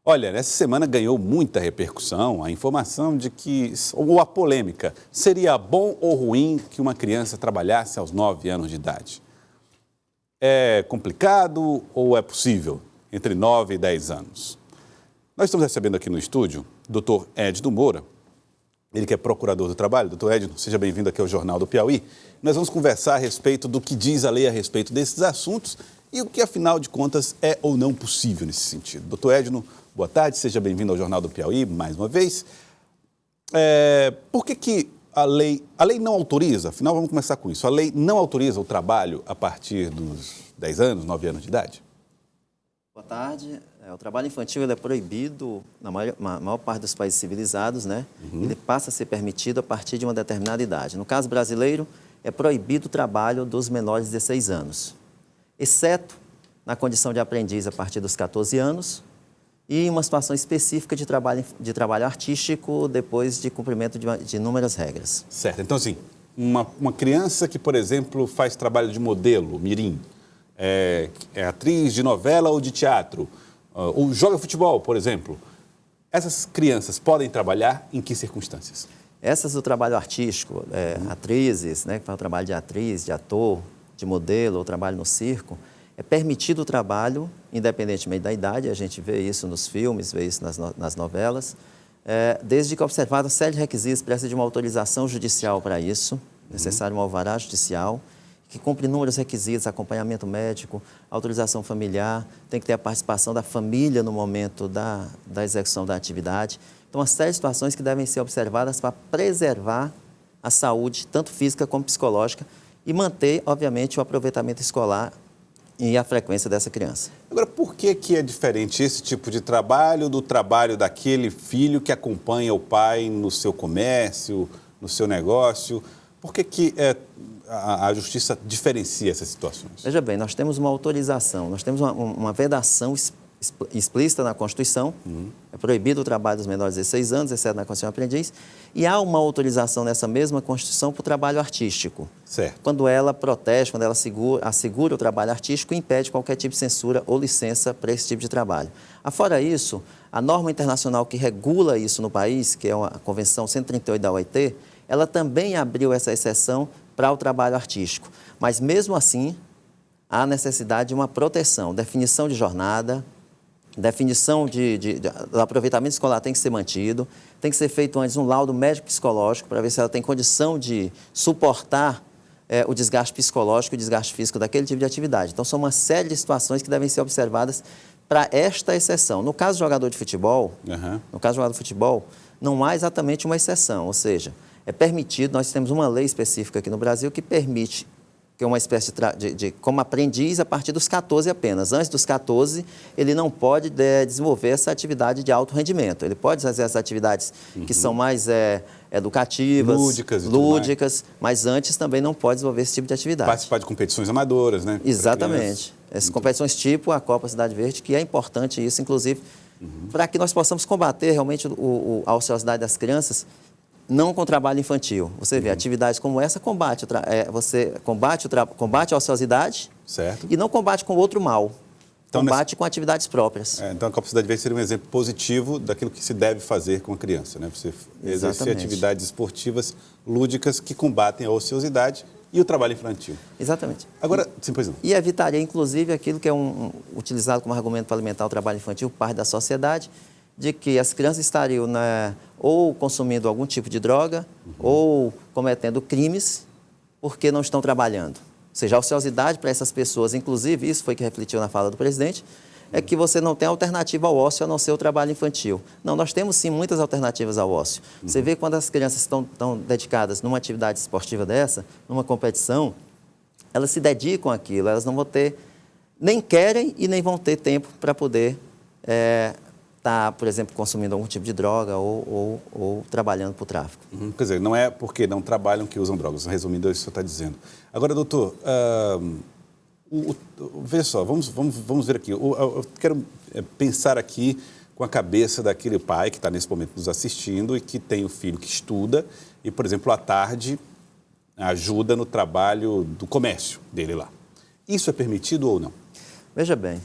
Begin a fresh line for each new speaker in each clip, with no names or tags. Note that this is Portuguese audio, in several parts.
Olha, nessa semana ganhou muita repercussão a informação de que, ou a polêmica, seria bom ou ruim que uma criança trabalhasse aos 9 anos de idade. É complicado ou é possível entre 9 e 10 anos? Nós estamos recebendo aqui no estúdio o Dr. Edno Moura, ele que é procurador do trabalho. Dr. Edno, seja bem-vindo aqui ao Jornal do Piauí. Nós vamos conversar a respeito do que diz a lei a respeito desses assuntos e o que, afinal de contas, é ou não possível nesse sentido. Dr. Edno, boa tarde, seja bem-vindo ao Jornal do Piauí, mais uma vez. Por que a lei não autoriza, afinal vamos começar com isso, a lei não autoriza o trabalho a partir dos 10 anos, 9 anos de idade?
Boa tarde. O trabalho infantil ele é proibido na maior parte dos países civilizados, né? Ele passa a ser permitido a partir de uma determinada idade. No caso brasileiro, é proibido o trabalho dos menores de 16 anos, exceto na condição de aprendiz a partir dos 14 anos e uma situação específica de trabalho artístico depois de cumprimento de inúmeras regras.
Certo. Então, assim, uma criança que, por exemplo, faz trabalho de modelo, mirim, é atriz de novela ou de teatro, ou joga futebol, por exemplo, essas crianças podem trabalhar em que circunstâncias?
Essas do trabalho artístico, atrizes, né, que faz o trabalho de atriz, de ator, de modelo, ou trabalho no circo, é permitido o trabalho, independentemente da idade, a gente vê isso nos filmes, vê isso nas novelas, desde que observada uma série de requisitos, precisa de uma autorização judicial para isso, necessário um alvará judicial, que cumpre inúmeros requisitos, acompanhamento médico, autorização familiar, tem que ter a participação da família no momento da execução da atividade. Então, uma série de situações que devem ser observadas para preservar a saúde, tanto física como psicológica, e manter, obviamente, o aproveitamento escolar e a frequência dessa criança.
Agora, por que é diferente esse tipo de trabalho do trabalho daquele filho que acompanha o pai no seu comércio, no seu negócio? Por que a justiça diferencia essas situações?
Veja bem, nós temos uma autorização, nós temos uma vedação explícita na Constituição, é proibido o trabalho dos menores de 16 anos, exceto na condição de aprendiz, e há uma autorização nessa mesma Constituição para o trabalho artístico.
Certo.
Quando ela protege, quando ela assegura o trabalho artístico e impede qualquer tipo de censura ou licença para esse tipo de trabalho. Afora isso, a norma internacional que regula isso no país, que é a Convenção 138 da OIT, ela também abriu essa exceção para o trabalho artístico. Mas, mesmo assim, há necessidade de uma proteção, definição de jornada, definição do aproveitamento escolar tem que ser mantido, tem que ser feito antes um laudo médico-psicológico para ver se ela tem condição de suportar o desgaste psicológico e o desgaste físico daquele tipo de atividade. Então, são uma série de situações que devem ser observadas para esta exceção. No caso do jogador de futebol, não há exatamente uma exceção, ou seja, é permitido, nós temos uma lei específica aqui no Brasil que permite que é uma espécie como aprendiz a partir dos 14 apenas. Antes dos 14, ele não pode desenvolver essa atividade de alto rendimento. Ele pode fazer essas atividades que são mais educativas, lúdicas, mas antes também não pode desenvolver esse tipo de atividade.
Participar de competições amadoras, né?
Exatamente. Essas competições tipo a Copa Cidade Verde, que é importante isso, inclusive, para que nós possamos combater realmente a ociosidade das crianças, não com trabalho infantil. Você vê, atividades como essa você combate a ociosidade,
certo,
e não combate com outro mal. Então, combate com atividades próprias.
Então, a Copa Cidade Verde seria um exemplo positivo daquilo que se deve fazer com a criança, né? Você exercer atividades esportivas lúdicas que combatem a ociosidade e o trabalho infantil. Exatamente. Agora, sim, pois não.
E evitaria, inclusive, aquilo que é utilizado como argumento para alimentar o trabalho infantil por parte da sociedade, de que as crianças estariam ou consumindo algum tipo de droga ou cometendo crimes porque não estão trabalhando. Ou seja, a ociosidade para essas pessoas, inclusive, isso foi que refletiu na fala do presidente, é que você não tem alternativa ao ócio a não ser o trabalho infantil. Não, nós temos sim muitas alternativas ao ócio. Você vê quando as crianças estão dedicadas numa atividade esportiva dessa, numa competição, elas se dedicam àquilo, elas não vão ter, nem querem e nem vão ter tempo para poder está, por exemplo, consumindo algum tipo de droga ou trabalhando para o tráfico.
Quer dizer, não é porque não trabalham que usam drogas, resumindo, é isso que o senhor está dizendo. Agora, doutor, veja só, vamos ver aqui. Eu quero pensar aqui com a cabeça daquele pai que está nesse momento nos assistindo e que tem o filho que estuda e, por exemplo, à tarde ajuda no trabalho do comércio dele lá. Isso é permitido ou não?
Veja bem,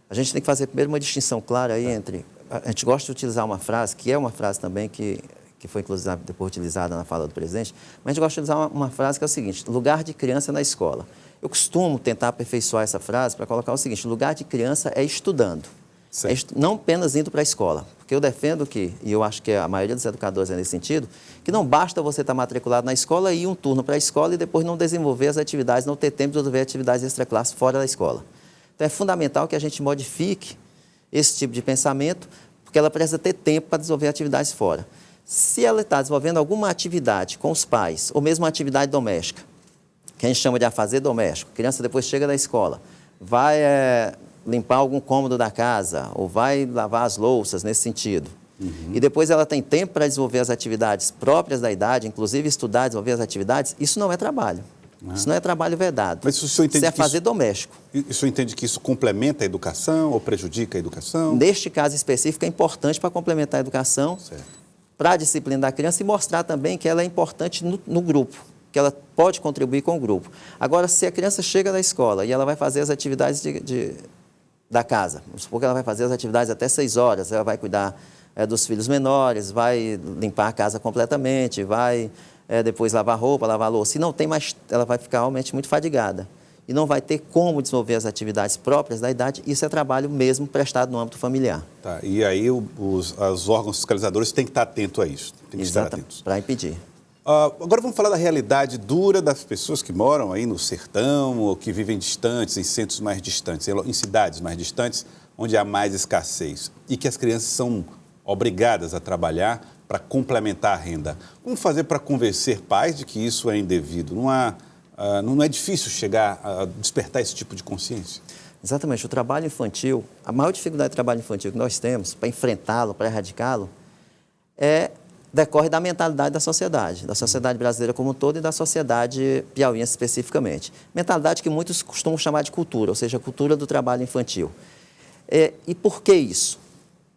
a gente tem que fazer primeiro uma distinção clara aí entre a gente gosta de utilizar uma frase, que é uma frase também que foi inclusive depois utilizada na fala do presidente, mas a gente gosta de utilizar uma frase que é o seguinte: lugar de criança na escola. Eu costumo tentar aperfeiçoar essa frase para colocar o seguinte: lugar de criança é estudando. Não apenas indo para a escola, porque eu defendo que, e eu acho que a maioria dos educadores é nesse sentido, que não basta você estar matriculado na escola e ir um turno para a escola e depois não desenvolver as atividades, não ter tempo de desenvolver atividades extraclasse fora da escola. Então é fundamental que a gente modifique esse tipo de pensamento, porque ela precisa ter tempo para desenvolver atividades fora. Se ela está desenvolvendo alguma atividade com os pais, ou mesmo uma atividade doméstica, que a gente chama de afazer doméstico, a criança depois chega da escola, vai limpar algum cômodo da casa, ou vai lavar as louças nesse sentido. E depois ela tem tempo para desenvolver as atividades próprias da idade, inclusive estudar, desenvolver as atividades, isso não é trabalho. Isso não é trabalho vedado.
Mas o senhor entende
isso é fazer doméstico.
O senhor entende que isso complementa a educação ou prejudica a educação?
Neste caso específico, é importante para complementar a educação, para a disciplina da criança e mostrar também que ela é importante no grupo, que ela pode contribuir com o grupo. Agora, se a criança chega da escola e ela vai fazer as atividades da casa, vamos supor que ela vai fazer as atividades até 6 horas, ela vai cuidar dos filhos menores, vai limpar a casa completamente, vai depois lavar roupa, lavar louça. Se não tem mais, ela vai ficar realmente muito fadigada e não vai ter como desenvolver as atividades próprias da idade. Isso é trabalho mesmo prestado no âmbito familiar.
Tá, e aí os órgãos fiscalizadores têm que estar atentos a isso. Tem que estar atentos.
Para impedir.
Agora vamos falar da realidade dura das pessoas que moram aí no sertão ou que vivem distantes, em centros mais distantes, em cidades mais distantes, onde há mais escassez e que as crianças são obrigadas a trabalhar para complementar a renda. Como fazer para convencer pais de que isso é indevido? Não é difícil chegar a despertar esse tipo de consciência?
Exatamente. O trabalho infantil, a maior dificuldade do trabalho infantil que nós temos para enfrentá-lo, para erradicá-lo, decorre da mentalidade da sociedade brasileira como um todo e da sociedade piauiense especificamente. Mentalidade que muitos costumam chamar de cultura, ou seja, a cultura do trabalho infantil. E por que isso?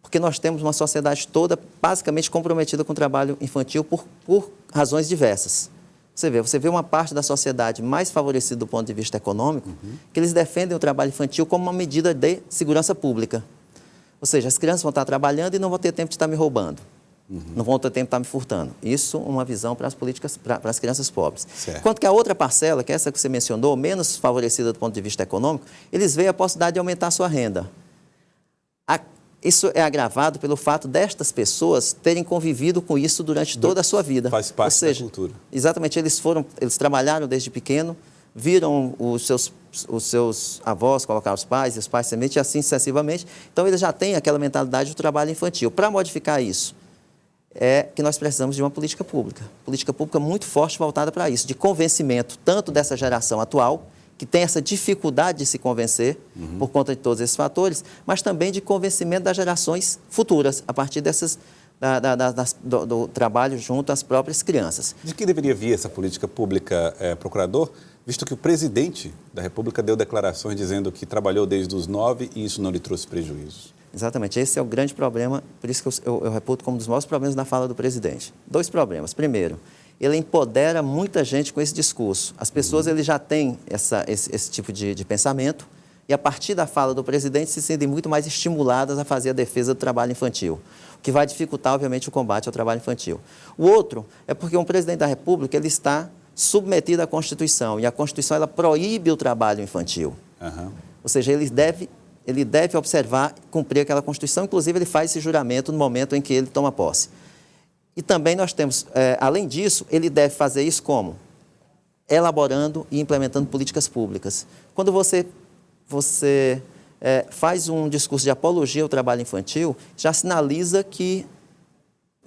Porque nós temos uma sociedade toda basicamente comprometida com o trabalho infantil por razões diversas. Você vê uma parte da sociedade mais favorecida do ponto de vista econômico, que eles defendem o trabalho infantil como uma medida de segurança pública. Ou seja, as crianças vão estar trabalhando e não vão ter tempo de estar me roubando. Não vão ter tempo de estar me furtando. Isso uma visão para as políticas, para as crianças pobres. Enquanto que a outra parcela, que é essa que você mencionou, menos favorecida do ponto de vista econômico, eles veem a possibilidade de aumentar a sua renda. Isso é agravado pelo fato destas pessoas terem convivido com isso durante toda a sua vida.
Faz parte da cultura.
Exatamente, eles trabalharam desde pequeno, viram os seus avós colocar os pais, e os pais semente, e assim sucessivamente. Então, eles já têm aquela mentalidade do trabalho infantil. Para modificar isso, que nós precisamos de uma política pública muito forte voltada para isso, de convencimento tanto dessa geração atual, que tem essa dificuldade de se convencer por conta de todos esses fatores, mas também de convencimento das gerações futuras, a partir do trabalho junto às próprias crianças.
De que deveria vir essa política pública, procurador, visto que o presidente da República deu declarações dizendo que trabalhou desde os 9 e isso não lhe trouxe prejuízos? Exatamente,
esse é o grande problema, por isso que eu reputo como um dos maiores problemas da fala do presidente. 2 problemas. Primeiro, ele empodera muita gente com esse discurso. As pessoas eles já têm esse tipo de pensamento e, a partir da fala do presidente, se sentem muito mais estimuladas a fazer a defesa do trabalho infantil, o que vai dificultar, obviamente, o combate ao trabalho infantil. O outro é porque um presidente da República ele está submetido à Constituição, e a Constituição ela proíbe o trabalho infantil. Ou seja, ele deve observar, cumprir aquela Constituição, inclusive ele faz esse juramento no momento em que ele toma posse. E também nós temos, além disso, ele deve fazer isso como? Elaborando e implementando políticas públicas. Quando você faz um discurso de apologia ao trabalho infantil, já sinaliza que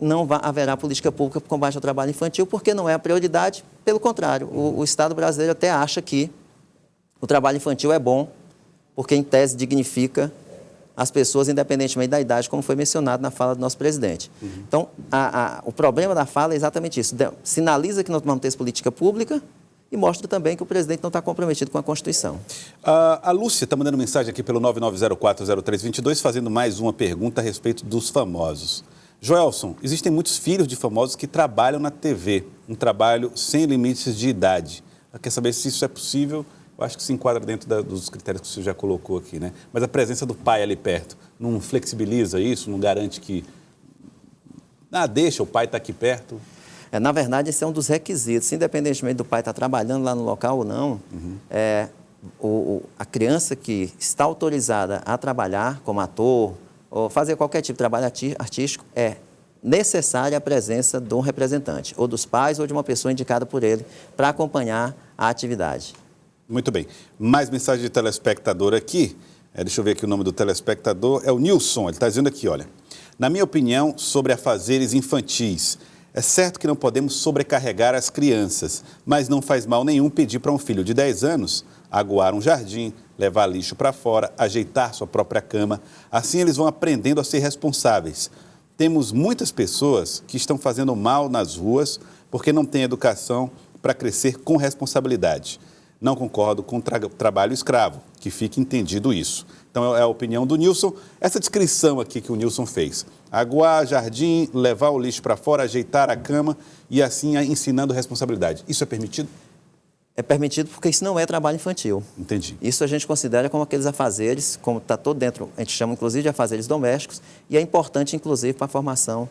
não haverá política pública para o combate ao trabalho infantil, porque não é a prioridade. Pelo contrário, o Estado brasileiro até acha que o trabalho infantil é bom, porque em tese dignifica as pessoas, independentemente da idade, como foi mencionado na fala do nosso presidente. Então, o problema da fala é exatamente isso. Sinaliza que nós vamos ter política pública e mostra também que o presidente não está comprometido com a Constituição.
A Lúcia está mandando mensagem aqui pelo 99040322, fazendo mais uma pergunta a respeito dos famosos. Joelson, existem muitos filhos de famosos que trabalham na TV, um trabalho sem limites de idade. Ela quer saber se isso é possível. Eu acho que se enquadra dentro dos critérios que o senhor já colocou aqui, né? Mas a presença do pai ali perto não flexibiliza isso, não garante que... deixa, o pai está aqui perto.
Na verdade, esse é um dos requisitos. Independentemente do pai estar trabalhando lá no local ou não, a criança que está autorizada a trabalhar como ator ou fazer qualquer tipo de trabalho artístico, é necessária a presença de um representante, ou dos pais ou de uma pessoa indicada por ele, para acompanhar a atividade.
Muito bem. Mais mensagem de telespectador aqui. Deixa eu ver aqui o nome do telespectador. É o Nilson. Ele está dizendo aqui, olha. Na minha opinião, sobre afazeres infantis, é certo que não podemos sobrecarregar as crianças, mas não faz mal nenhum pedir para um filho de 10 anos aguar um jardim, levar lixo para fora, ajeitar sua própria cama. Assim eles vão aprendendo a ser responsáveis. Temos muitas pessoas que estão fazendo mal nas ruas porque não têm educação para crescer com responsabilidade. Não concordo com o trabalho escravo, que fique entendido isso. Então, é a opinião do Nilson. Essa descrição aqui que o Nilson fez. Aguar, jardim, levar o lixo para fora, ajeitar a cama e assim ensinando responsabilidade. Isso é permitido?
É permitido porque isso não é trabalho infantil.
Entendi.
Isso a gente considera como aqueles afazeres, como está todo dentro, a gente chama inclusive de afazeres domésticos, e é importante inclusive para a formação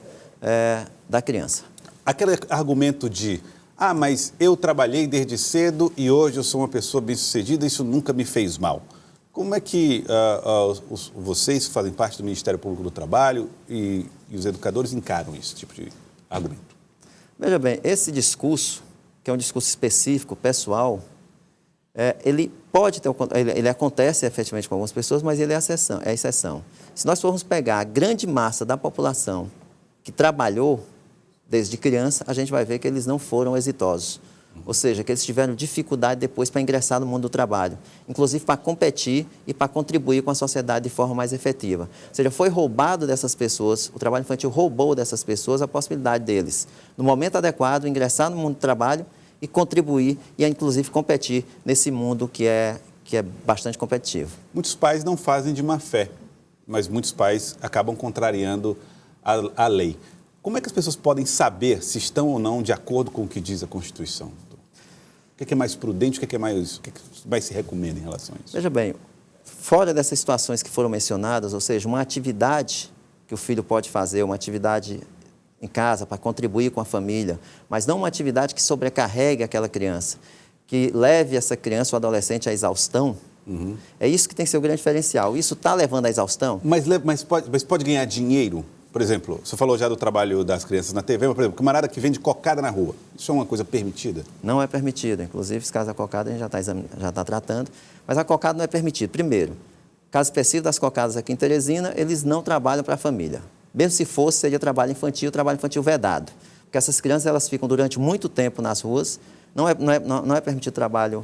da criança. Aquele
argumento de, mas eu trabalhei desde cedo e hoje eu sou uma pessoa bem-sucedida, isso nunca me fez mal. Como é que vocês que fazem parte do Ministério Público do Trabalho e os educadores encaram esse tipo de argumento? Veja bem, esse discurso, que é um discurso específico, pessoal, ele pode ter, ele acontece efetivamente com algumas pessoas, mas ele é a exceção. Se nós formos pegar a grande massa da população que trabalhou desde criança, a gente vai ver que eles não foram exitosos. Ou seja, que eles tiveram dificuldade depois para ingressar no mundo do trabalho, inclusive para competir e para contribuir com a sociedade de forma mais efetiva. Ou seja, foi roubado dessas pessoas, o trabalho infantil roubou dessas pessoas a possibilidade deles, no momento adequado, ingressar no mundo do trabalho e contribuir e, inclusive, competir nesse mundo que é bastante competitivo. Muitos pais não fazem de má fé, mas muitos pais acabam contrariando a lei. Como é que as pessoas podem saber se estão ou não de acordo com o que diz a Constituição? O que é mais prudente, o que é mais se recomenda em relação a isso? Veja bem, fora dessas situações que foram mencionadas, ou seja, uma atividade que o filho pode fazer, uma atividade em casa para contribuir com a família, mas não uma atividade que sobrecarregue aquela criança, que leve essa criança ou adolescente à exaustão. É isso que tem que ser o grande diferencial. Isso está levando à exaustão? Mas pode ganhar dinheiro? Por exemplo, você falou já do trabalho das crianças na TV, mas, por exemplo, camarada que vende cocada na rua, isso é uma coisa permitida? Não é permitido. Inclusive, esse caso da cocada a gente já está tratando, mas a cocada não é permitida. Primeiro, caso específico das cocadas aqui em Teresina, eles não trabalham para a família. Mesmo se fosse, seria trabalho infantil vedado. Porque essas crianças elas ficam durante muito tempo nas ruas, não é permitido trabalho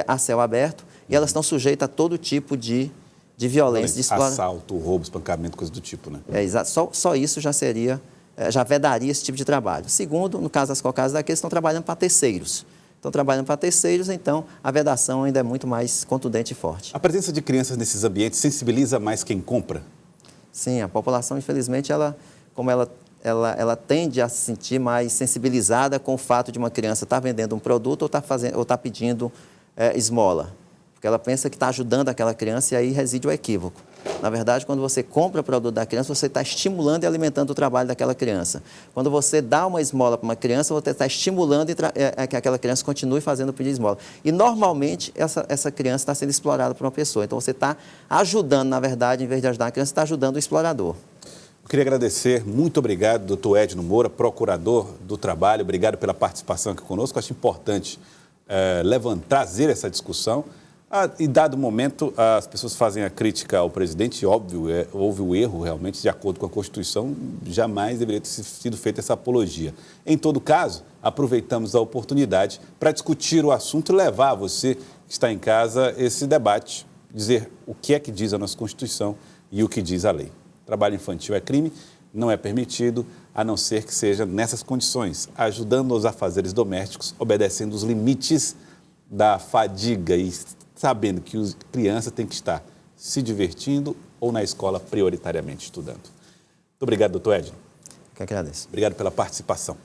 a céu aberto, e elas estão sujeitas a todo tipo de violência, de exploração. Assalto, roubo, espancamento, coisa do tipo, né? Exato. Só isso já seria, já vedaria esse tipo de trabalho. Segundo, no caso das cocadas daqui, eles estão trabalhando para terceiros. Estão trabalhando para terceiros, então a vedação ainda é muito mais contundente e forte. A presença de crianças nesses ambientes sensibiliza mais quem compra? Sim, a população, infelizmente, ela tende a se sentir mais sensibilizada com o fato de uma criança estar vendendo um produto ou estar pedindo esmola. Porque ela pensa que está ajudando aquela criança e aí reside o equívoco. Na verdade, quando você compra o produto da criança, você está estimulando e alimentando o trabalho daquela criança. Quando você dá uma esmola para uma criança, você está estimulando que aquela criança continue fazendo o pedido de esmola. E, normalmente, essa criança está sendo explorada por uma pessoa. Então, você está ajudando, na verdade, em vez de ajudar a criança, você está ajudando o explorador. Eu queria agradecer, muito obrigado, doutor Edno Moura, procurador do trabalho. Obrigado pela participação aqui conosco. Acho importante trazer essa discussão. Em dado momento, as pessoas fazem a crítica ao presidente, óbvio, houve o erro realmente, de acordo com a Constituição, jamais deveria ter sido feita essa apologia. Em todo caso, aproveitamos a oportunidade para discutir o assunto e levar a você que está em casa esse debate, dizer o que é que diz a nossa Constituição e o que diz a lei. Trabalho infantil é crime, não é permitido, a não ser que seja nessas condições, ajudando os afazeres domésticos, obedecendo os limites da fadiga e sabendo que a criança tem que estar se divertindo ou na escola prioritariamente estudando. Muito obrigado, doutor Edno. Eu que agradeço. Obrigado pela participação.